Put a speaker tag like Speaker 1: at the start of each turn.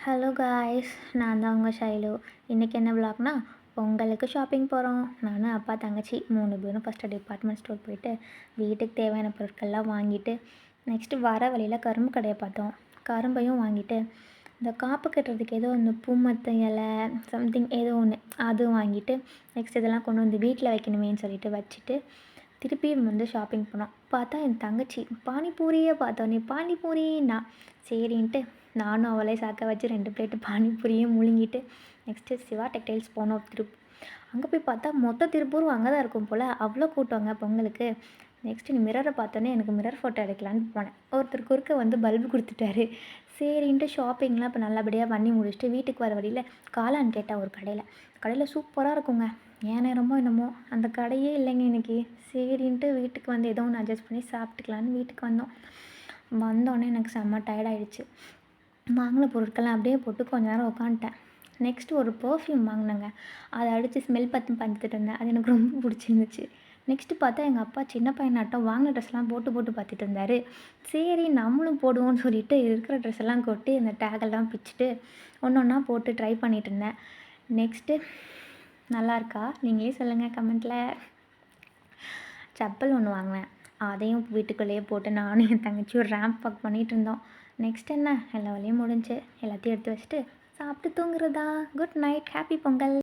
Speaker 1: Hello guys, நான் தான் உங்கள் ஷைலு. இன்றைக்கி என்ன விளாக்னா, பொங்கலுக்கு ஷாப்பிங் போகிறோம். நானும் அப்பா தங்கச்சி 3 பேரும் ஃபஸ்ட்டு டிபார்ட்மெண்ட் ஸ்டோர் போயிட்டு வீட்டுக்கு தேவையான பொருட்கள்லாம் வாங்கிட்டு, நெக்ஸ்ட்டு வர வழியில் கரும்பு கடையை பார்த்தோம். கரும்பையும் வாங்கிட்டு, இந்த காப்பு கட்டுறதுக்கு ஏதோ ஒன்று பூமத்த இலை சம்திங் ஏதோ ஒன்று அது வாங்கிட்டு, நெக்ஸ்ட் இதெல்லாம் கொண்டு வந்து வீட்டில் வைக்கணுமேன்னு சொல்லிட்டு வச்சுட்டு திருப்பியும் வந்து ஷாப்பிங் போனோம். பார்த்தா என் தங்கச்சி பானிபூரியை பார்த்தோன்னே பானிபூரின்னா சரின்ட்டு நானும் அவளே சாக்க வச்சு 2 பிளேட்டு பானிபூரியும் முழுங்கிட்டு நெக்ஸ்ட்டு சிவா டெக்டைல்ஸ் போனோம். அங்கே போய் பார்த்தா மொத்த திருப்பூரும் அங்கே தான் இருக்கும் போல், அவ்வளோ கூட்டங்க பொங்கலுக்கு. நெக்ஸ்ட்டு மிரரை பார்த்தோன்னே எனக்கு மிரர் ஃபோட்டோ எடுக்கலான்னு போனேன். ஒருத்தர் குறுக்க வந்து பல்பு கொடுத்துட்டாரு. சரின்ட்டு ஷாப்பிங்லாம் இப்போ நல்லபடியாக பண்ணி முடிச்சுட்டு வீட்டுக்கு வர வழியில் காளான் கேட்டேன் ஒரு கடையில் சூப்பராக இருக்குங்க. ஏன் நேரமோ என்னமோ அந்த கடையே இல்லைங்க இன்னைக்கு. சரின்ட்டு வீட்டுக்கு வந்து ஏதோ ஒன்று அட்ஜஸ்ட் பண்ணி சாப்பிட்டுக்கலான்னு வீட்டுக்கு வந்தோடனே எனக்கு செம்ம டயர்டாயிடுச்சு. வாங்கின பொருட்கள்லாம் அப்படியே போட்டு கொஞ்ச நேரம் உட்காந்துட்டேன். நெக்ஸ்ட்டு ஒரு பர்ஃப்யூம் வாங்கினேங்க. அதை அடித்து ஸ்மெல் பார்த்துட்டு இருந்தேன். அது எனக்கு ரொம்ப பிடிச்சிருந்துச்சு. நெக்ஸ்ட்டு பார்த்தா எங்கள் அப்பா சின்ன பையனாட்டம் வாங்கின ட்ரெஸ்லாம் போட்டு பார்த்துட்டு இருந்தார். சரி நம்மளும் போடுவோம்னு சொல்லிட்டு இருக்கிற ட்ரெஸ் எல்லாம் கொட்டி அந்த டேகெல்லாம் பிச்சுட்டு ஒன்று ஒன்றா போட்டு ட்ரை பண்ணிகிட்டு இருந்தேன். நெக்ஸ்ட்டு நல்லாயிருக்கா நீங்களே சொல்லுங்கள் கமெண்ட்டில். செப்பல் ஒன்று வாங்கினேன். அதையும் வீட்டுக்குள்ளேயே போட்டு நானும் என் தங்கச்சியும் ரேம்ப் வாக் பண்ணிகிட்டு இருந்தோம். நெக்ஸ்ட் என்ன எல்லா வேலையும் முடிஞ்சு எல்லாத்தையும் எடுத்து வச்சுட்டு சாப்பிட்டு தூங்குறதா. Good night, happy Pongal.